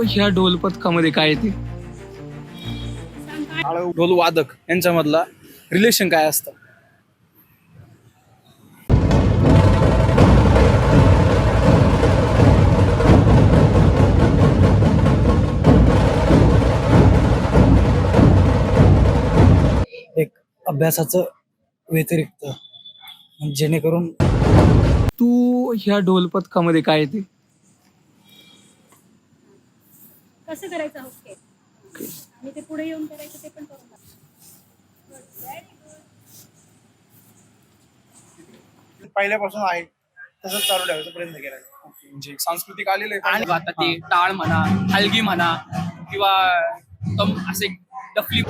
ह्या ढोल पथकामध्ये काय येते? ढोल वादक यांच्यामधला रिलेशन काय असतं? एक अभ्यासाचं व्यतिरिक्त जेणेकरून तू ह्या ढोल पथकामध्ये काय येते? कसं करायचं ओके आणि ते पुढे येऊन करायचं ते पण करून पहिल्यापासून आहे तसंच चालू ठेवायचा प्रयत्न केला. म्हणजे सांस्कृतिक आलेलं आहे आणि आता ते टाळ म्हणा, हलगी म्हणा किंवा असे डफली